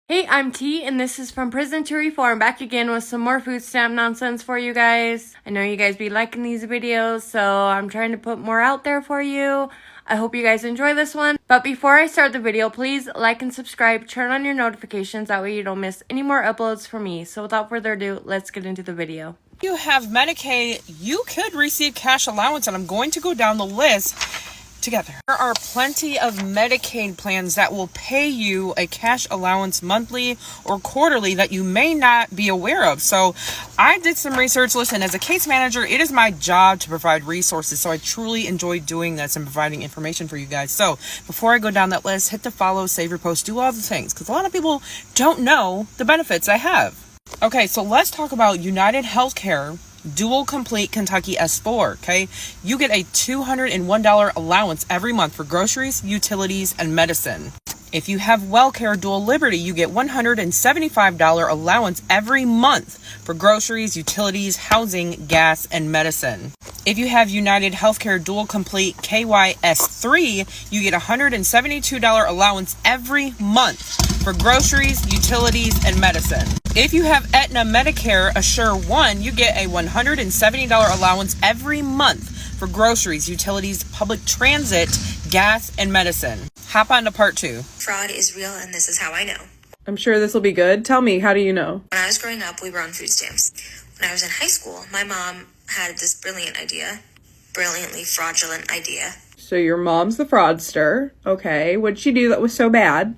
Hey, I'm T, and this is From Prison to Reform, back again with some more food stamp nonsense for you guys. I know you guys be liking these videos, so I'm trying to put more out there for you. I hope you guys enjoy this one. But before I start the video, please like and subscribe, turn on your notifications, that way you don't miss any more uploads from me. So without further ado, let's get into the video. If you have Medicaid, you could receive cash allowance, and I'm going to go down the list together. There are plenty of Medicaid plans that will pay you a cash allowance monthly or quarterly that you may not be aware of. So I did some research. Listen, as a case manager, it is my job to provide resources. So I truly enjoy doing this and providing information for you guys. So before I go down that list, hit the follow, save your post, do all the things, because a lot of people don't know the benefits I have. Okay, so let's talk about United Healthcare Dual Complete Kentucky S4, okay? You get a $201 allowance every month for groceries, utilities, and medicine. If you have WellCare Dual Liberty, you get $175 allowance every month for groceries, utilities, housing, gas, and medicine. If you have United Healthcare Dual Complete KYS3, you get $172 allowance every month for groceries, utilities, and medicine. If you have Aetna Medicare Assure 1, you get a $170 allowance every month for groceries, utilities, public transit, gas, and medicine. Hop on to part 2. Fraud is real, and this is how I know. I'm sure this will be good. Tell me, how do you know? When I was growing up, we were on food stamps. When I was in high school, my mom had this brilliantly fraudulent idea. So your mom's the fraudster. Okay, what'd she do that was so bad?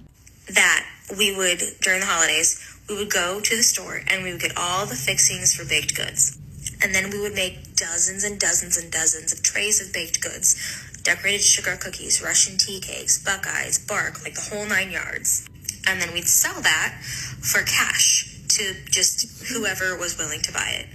That we would, during the holidays, we would go to the store and we would get all the fixings for baked goods. And then we would make dozens and dozens and dozens of trays of baked goods, decorated sugar cookies, Russian tea cakes, Buckeyes, bark, like the whole 9 yards. And then we'd sell that for cash to just whoever was willing to buy it.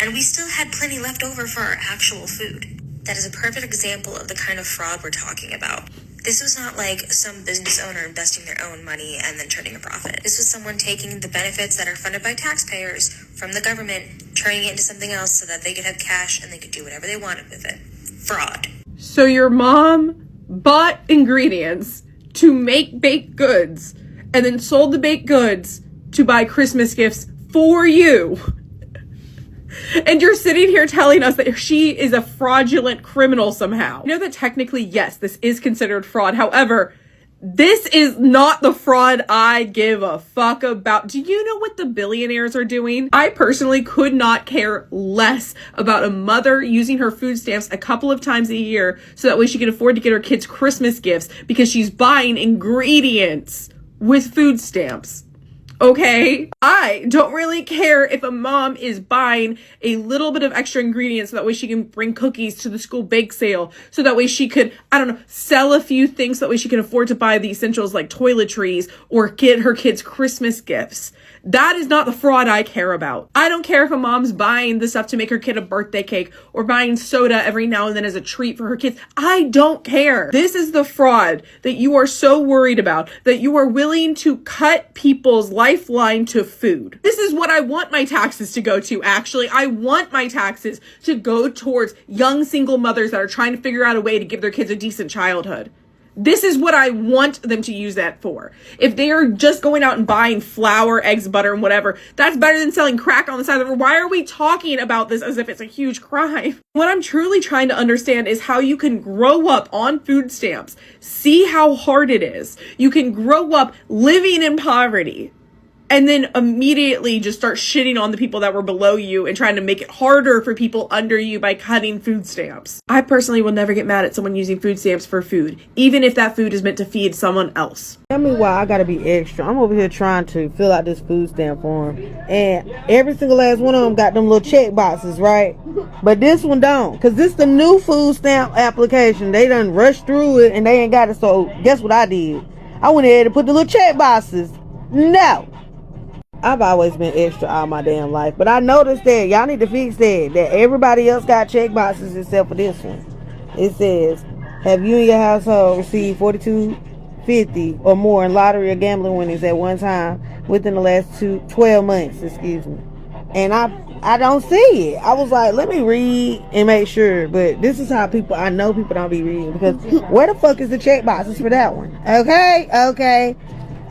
And we still had plenty left over for our actual food. That is a perfect example of the kind of fraud we're talking about. This was not like some business owner investing their own money and then turning a profit. This was someone taking the benefits that are funded by taxpayers from the government, turning it into something else so that they could have cash and they could do whatever they wanted with it. Fraud. So your mom bought ingredients to make baked goods and then sold the baked goods to buy Christmas gifts for you. And you're sitting here telling us that she is a fraudulent criminal somehow. You know that technically, yes, this is considered fraud. However, this is not the fraud I give a fuck about. Do you know what the billionaires are doing? I personally could not care less about a mother using her food stamps a couple of times a year so that way she can afford to get her kids Christmas gifts because she's buying ingredients with food stamps. Okay, I don't really care if a mom is buying a little bit of extra ingredients so that way she can bring cookies to the school bake sale, so that way she could, sell a few things so that way she can afford to buy the essentials like toiletries or get her kids Christmas gifts. That is not the fraud I care about. I don't care if a mom's buying the stuff to make her kid a birthday cake or buying soda every now and then as a treat for her kids. I don't care. This is the fraud that you are so worried about, that you are willing to cut people's lifeline to food. This is what I want my taxes to go to, actually. I want my taxes to go towards young single mothers that are trying to figure out a way to give their kids a decent childhood. This is what I want them to use that for. If they are just going out and buying flour, eggs, butter, and whatever, that's better than selling crack on the side of the road. Why are we talking about this as if it's a huge crime? What I'm truly trying to understand is how you can grow up on food stamps, see how hard it is. You can grow up living in poverty, and then immediately just start shitting on the people that were below you and trying to make it harder for people under you by cutting food stamps. I personally will never get mad at someone using food stamps for food, even if that food is meant to feed someone else. Tell me why I gotta be extra. I'm over here trying to fill out this food stamp form, and every single last one of them got them little check boxes, right? But this one don't, cause this the new food stamp application. They done rushed through it and they ain't got it. So guess what I did? I went ahead and put the little check boxes. No. I've always been extra all my damn life, but I noticed that y'all need to fix that everybody else got check boxes except for this one. It says, have you and your household received $42.50 or more in lottery or gambling winnings at one time within the last 12 months, excuse me. And I don't see it. I was like, let me read and make sure. But this is how I know people don't be reading, because where the fuck is the check boxes for that one? Okay.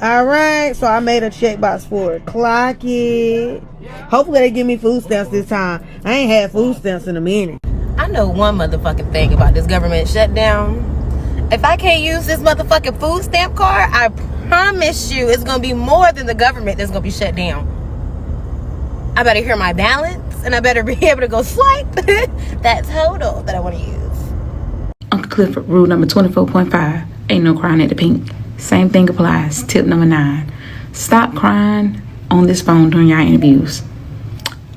All right, so I made a checkbox for it. Clock it. Hopefully they give me food stamps this time. I ain't had food stamps in a minute. I know one motherfucking thing about this government shutdown. If I can't use this motherfucking food stamp card, I promise you it's gonna be more than the government that's gonna be shut down. I better hear my balance, and I better be able to go swipe that total that I want to use. Uncle Clifford, rule number 24.5, ain't no crying at the pink. Same thing applies. Tip number 9, stop crying on this phone during your interviews.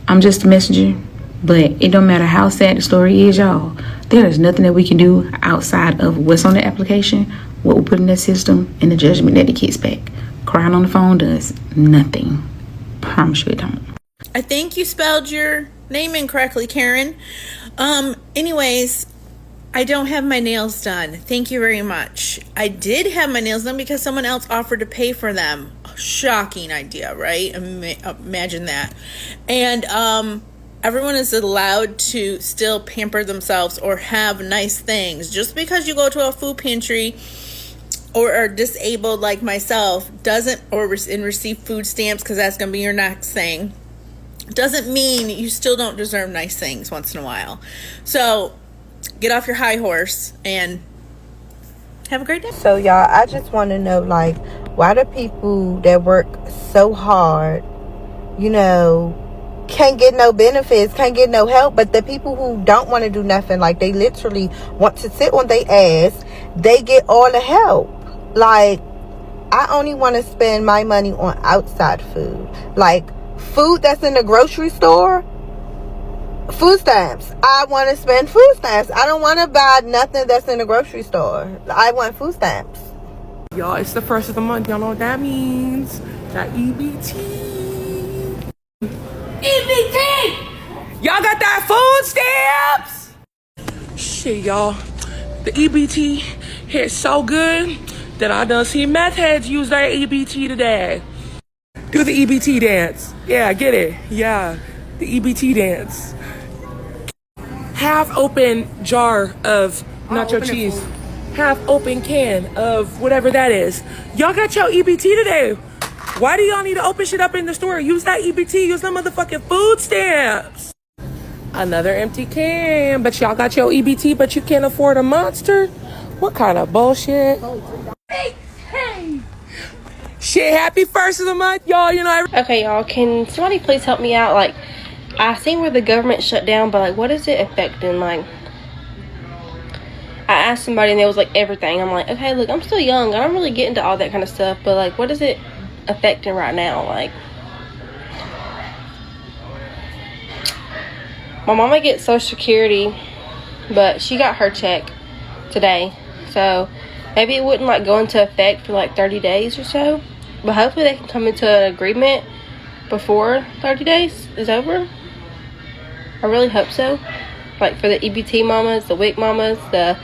I'm just a messenger, but it don't matter how sad the story is, y'all. There is nothing that we can do outside of what's on the application, what we put in that system, and the judgment that it gets back. Crying on the phone does nothing. Promise you it don't. I think you spelled your name incorrectly, Karen. Anyways, I don't have my nails done. Thank you very much. I did have my nails done because someone else offered to pay for them. Shocking idea, right? Imagine that. And everyone is allowed to still pamper themselves or have nice things. Just because you go to a food pantry or are disabled like myself and receive food stamps, because that's going to be your next thing, doesn't mean you still don't deserve nice things once in a while. So get off your high horse and have a great day. So y'all, I just want to know, like, why do people that work so hard, can't get no benefits, can't get no help, but the people who don't want to do nothing, like they literally want to sit on their ass, they get all the help. Like, I only want to spend my money on outside food, like food that's in the grocery store. Food stamps. I want to spend food stamps. I don't want to buy nothing that's in the grocery store. I want food stamps. Y'all, it's the first of the month. Y'all know what that means. That EBT. EBT! Y'all got that food stamps? Shit, y'all. The EBT hit so good that I done see meth heads use their EBT today. Do the EBT dance. Yeah, get it. Yeah, the EBT dance. Half open jar of nacho cheese. Half open can of whatever that is. Y'all got your EBT today. Why do y'all need to open shit up in the store? Use that EBT. Use them motherfucking food stamps. Another empty can. But y'all got your EBT, but you can't afford a Monster? What kind of bullshit? Hey. Shit, happy first of the month, y'all. Okay, y'all, can somebody please help me out? Like, I seen where the government shut down, but like, what is it affecting? Like, I asked somebody and they was like, everything. I'm like, okay, look, I'm still young. I don't really get into all that kind of stuff, but like, what is it affecting right now? Like, my mama gets Social Security, but she got her check today, so maybe it wouldn't like go into effect for like 30 days or so, but hopefully they can come into an agreement before 30 days is over. I really hope so. Like, for the EBT mamas, the WIC mamas, the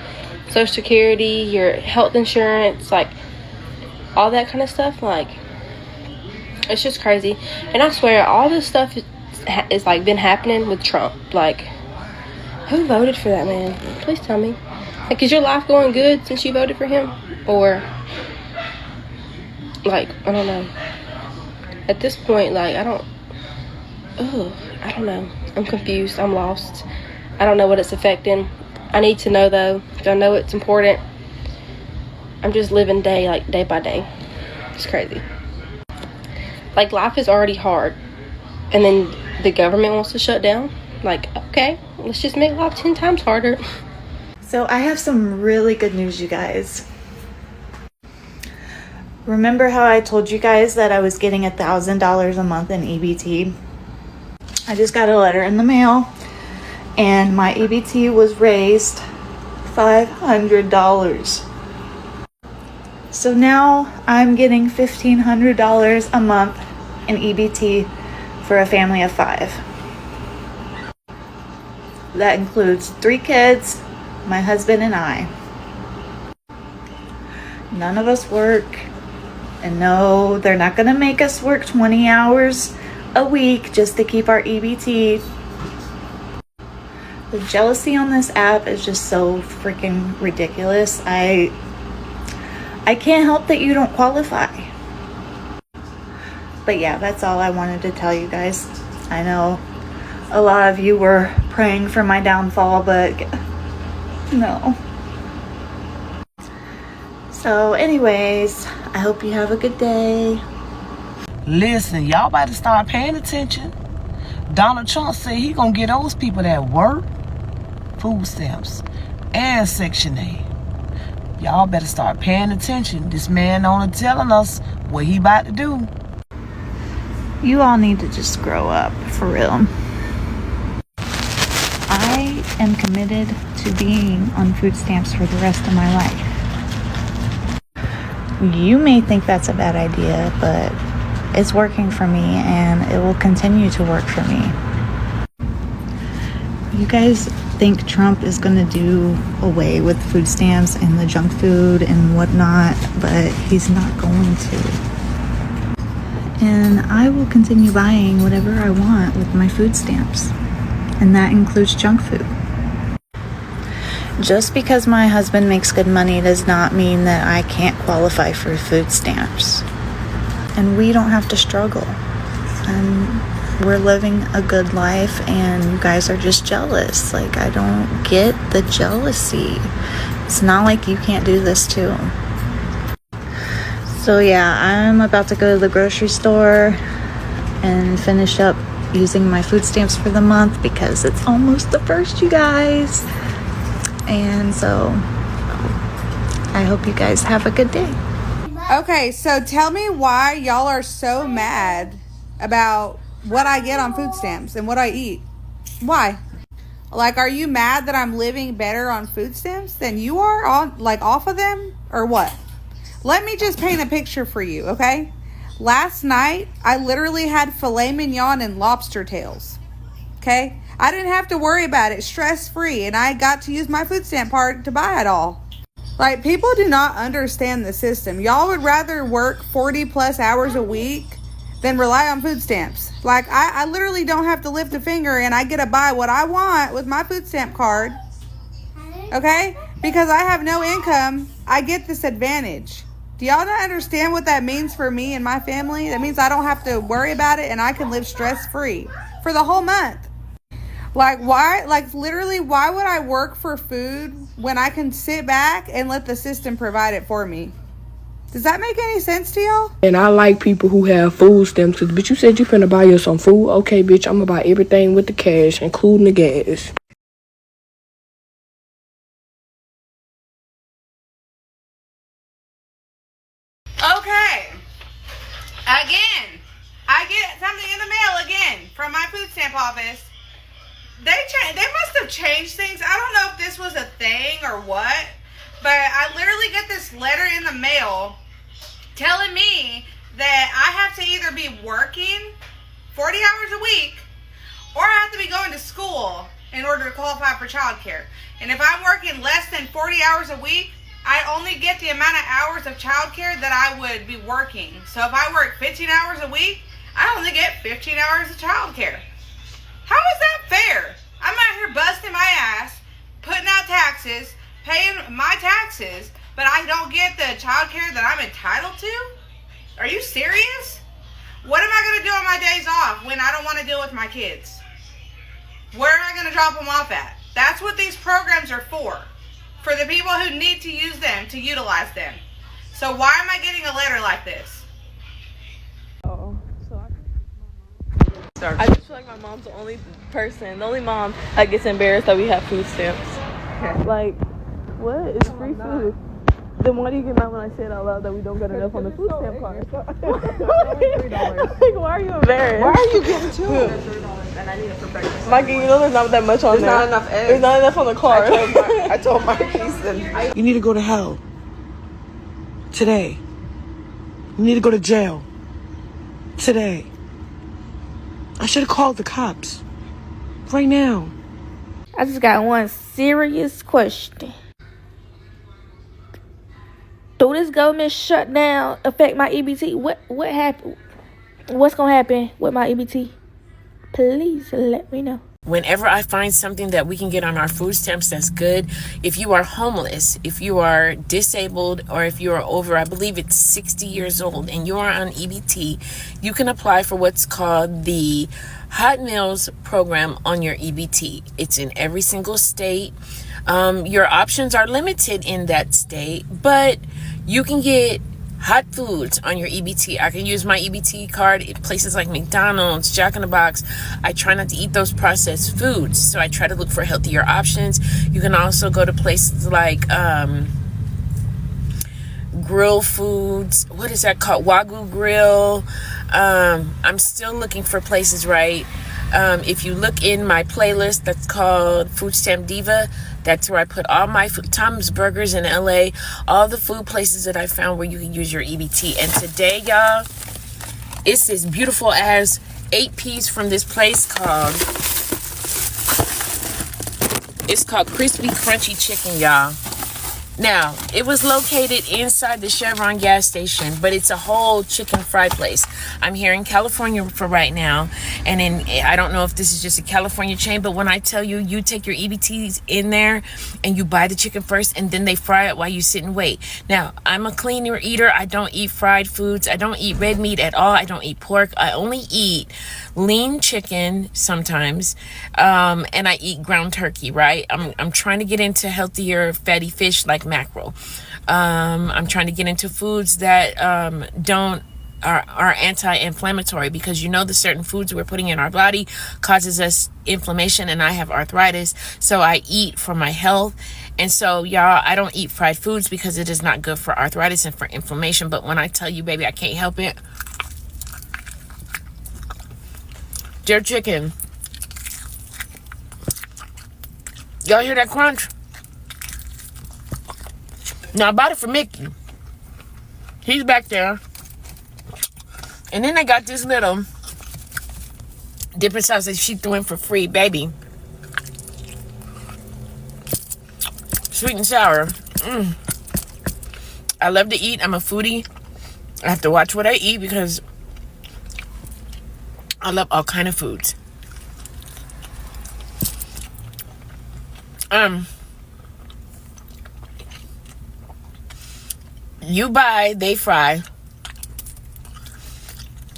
Social Security, your health insurance, like all that kind of stuff. Like, it's just crazy. And I swear, all this stuff is like been happening with Trump. Like, who voted for that man? Please tell me. Like, is your life going good since you voted for him? Or, like, I don't know. At this point, like, I don't know. I'm confused. I'm lost. I don't know what it's affecting. I need to know, though. I know it's important. I'm just living day by day. It's crazy. Like, life is already hard. And then the government wants to shut down. Like, okay, let's just make life 10 times harder. So I have some really good news, you guys. Remember how I told you guys that I was getting $1,000 a month in EBT? I just got a letter in the mail, and my EBT was raised $500. So now I'm getting $1,500 a month in EBT for a family of 5. That includes 3 kids, my husband and I. None of us work, and no, they're not gonna make us work 20 hours a week just to keep our EBT. The jealousy on this app is just so freaking ridiculous. I can't help that you don't qualify. But yeah, that's all I wanted to tell you guys. I know a lot of you were praying for my downfall, but no. So anyways, I hope you have a good day. Listen, y'all better start paying attention. Donald Trump said he gonna get those people that work food stamps and Section 8. Y'all better start paying attention. This man only telling us what he about to do. You all need to just grow up, for real. I am committed to being on food stamps for the rest of my life. You may think that's a bad idea, but it's working for me and it will continue to work for me. You guys think Trump is going to do away with food stamps and the junk food and whatnot, but he's not going to. And I will continue buying whatever I want with my food stamps, and that includes junk food. Just because my husband makes good money does not mean that I can't qualify for food stamps. And we don't have to struggle. And we're living a good life, and you guys are just jealous. Like, I don't get the jealousy. It's not like you can't do this too. So yeah, I'm about to go to the grocery store and finish up using my food stamps for the month because it's almost the first, you guys. And so I hope you guys have a good day. Okay, so tell me why y'all are so mad about what I get on food stamps and what I eat. Why? Like, are you mad that I'm living better on food stamps than you are on, like, off of them, or what? Let me just paint a picture for you, okay? Last night, I literally had filet mignon and lobster tails, okay? I didn't have to worry about it, stress-free, and I got to use my food stamp card to buy it all. Like, people do not understand the system. Y'all would rather work 40 plus hours a week than rely on food stamps. Like, I literally don't have to lift a finger and I get to buy what I want with my food stamp card, okay? Because I have no income, I get this advantage. Do y'all not understand what that means for me and my family? That means I don't have to worry about it and I can live stress-free for the whole month. Like, why, like, literally, why would I work for food when I can sit back and let the system provide it for me? Does that make any sense to y'all? And I like people who have food stamps, cause bitch, you said you finna buy you some food. Okay, bitch, I'm gonna buy everything with the cash, including the gas. Okay. Again, I get something in the mail again from my food stamp office. They must have changed things. I don't know if this was a thing or what, but I literally get this letter in the mail telling me that I have to either be working 40 hours a week or I have to be going to school in order to qualify for childcare. And if I'm working less than 40 hours a week, I only get the amount of hours of childcare that I would be working. So if I work 15 hours a week, I only get 15 hours of childcare. How is that fair? I'm out here busting my ass, putting out taxes, paying my taxes, but I don't get the child care that I'm entitled to? Are you serious? What am I going to do on my days off when I don't want to deal with my kids? Where am I going to drop them off at? That's what these programs are for the people who need to use them, to utilize them. So why am I getting a letter like this? I just feel like my mom's the only mom that gets embarrassed that we have food stamps. Okay. Like, what? It's free food. Then why do you get mad when I say it out loud that we don't get enough on the food stamp card? Like, why are you embarrassed? Why are you getting $2? And I need it for breakfast. Mikey, you know there's not that much on there. There's not enough eggs. There's not enough on the card. I told my piece. You need to go to hell. Today. You need to go to jail. Today. I should have called the cops. Right now. I just got one serious question. Do this government shutdown affect my EBT? What happened? What's gonna happen with my EBT? Please let me know. whenever I find something that we can get on our food stamps that's good, if you are homeless, if you are disabled, or if you are over, I believe it's 60 years old, and you are on EBT, you can apply for what's called the Hot Meals program on your EBT. It's in every single state. Your options are limited in that state, but you can get hot foods on your EBT. I can use my EBT card at places like McDonald's, Jack in the Box. I try not to eat those processed foods, so I try to look for healthier options. You can also go to places like Grill Foods. What is that called? Wagyu Grill. I'm still looking for places, right? If you look in my playlist that's called Food Stamp Diva, that's where I put all my food, Tom's Burgers in LA, all the food places that I found where you can use your EBT. And today, y'all, it's this beautiful as 8-piece from this place called, it's called Crispy Crunchy Chicken, y'all. Now, it was located inside the Chevron gas station, but it's a whole chicken fry place. I'm here in California for right now, and I don't know if this is just a California chain, but when I tell you, you take your EBTs in there and you buy the chicken first, and then they fry it while you sit and wait. Now, I'm a clean eater. I don't eat fried foods. I don't eat red meat at all. I don't eat pork. I only eat lean chicken sometimes, and I eat ground turkey, right? I'm trying to get into healthier fatty fish like mackerel. I'm trying to get into foods that are anti-inflammatory, because you know the certain foods we're putting in our body causes us inflammation, and I have arthritis, so I eat for my health. And so, y'all, I don't eat fried foods because it is not good for arthritis and for inflammation. But when I tell you, baby, I can't help it. Dear chicken, y'all hear that crunch? Now, I bought it for Mickey. He's back there. And then they got this little dipping sauce that she threw in for free, baby. Sweet and sour. I love to eat. I'm a foodie. I have to watch what I eat because I love all kind of foods. You buy, they fry.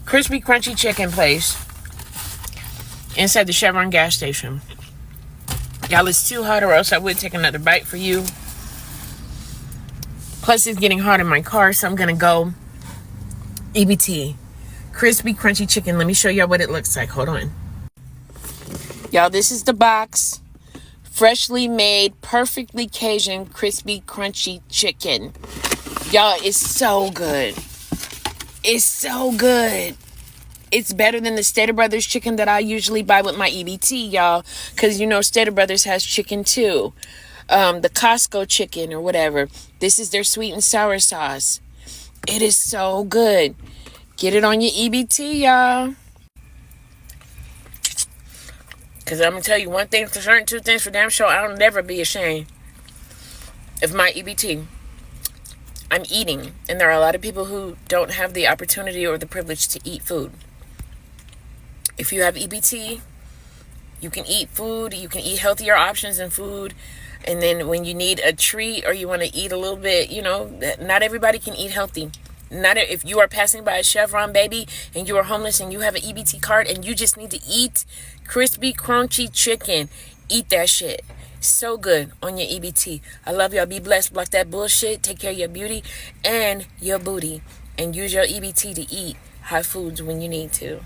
Crispy Crunchy Chicken place inside the Chevron gas station. Y'all, it's too hot, or else I would take another bite for you. Plus, it's getting hot in my car, so I'm gonna go EBT. Crispy Crunchy Chicken. Let me show y'all what it looks like. Hold on. Y'all, this is the box. Freshly made, perfectly Cajun, crispy, crunchy chicken. Y'all, it's so good. It's so good. It's better than the Stater Brothers chicken that I usually buy with my EBT, y'all. Because, you know, Stater Brothers has chicken too. The Costco chicken or whatever. This is their sweet and sour sauce. It is so good. Get it on your EBT, y'all. Because I'm going to tell you one thing for certain, two things for damn sure. I'll never be ashamed of my EBT. I'm eating. And there are a lot of people who don't have the opportunity or the privilege to eat food. If you have EBT, you can eat food. You can eat healthier options in food. And then when you need a treat or you want to eat a little bit, you know, not everybody can eat healthy. Not if you are passing by a Chevron, baby, and you are homeless and you have an EBT card and you just need to eat crispy, crunchy chicken. Eat that shit. So good on your EBT. I love y'all. Be blessed. Block that bullshit. Take care of your beauty and your booty. And use your EBT to eat hot foods when you need to.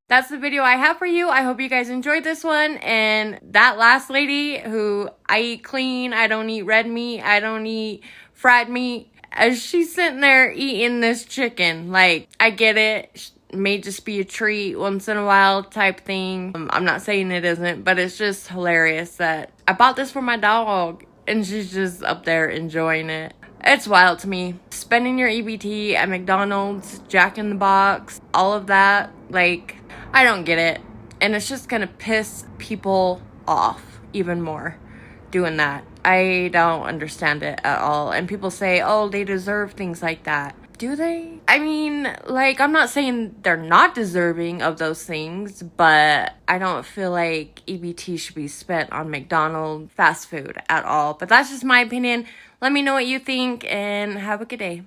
That's the video I have for you. I hope you guys enjoyed this one. And that last lady who, I eat clean, I don't eat red meat, I don't eat fried meat, as she's sitting there eating this chicken, like, I get it. It may just be a treat once in a while type thing. I'm not saying it isn't, but it's just hilarious that I bought this for my dog and she's just up there enjoying it. It's wild to me. Spending your EBT at McDonald's, Jack in the Box, all of that, like, I don't get it. And it's just gonna piss people off even more doing that. I don't understand it at all. And people say, oh, they deserve things like that. Do they? I mean, like, I'm not saying they're not deserving of those things, but I don't feel like EBT should be spent on McDonald's fast food at all. But that's just my opinion. Let me know what you think and have a good day.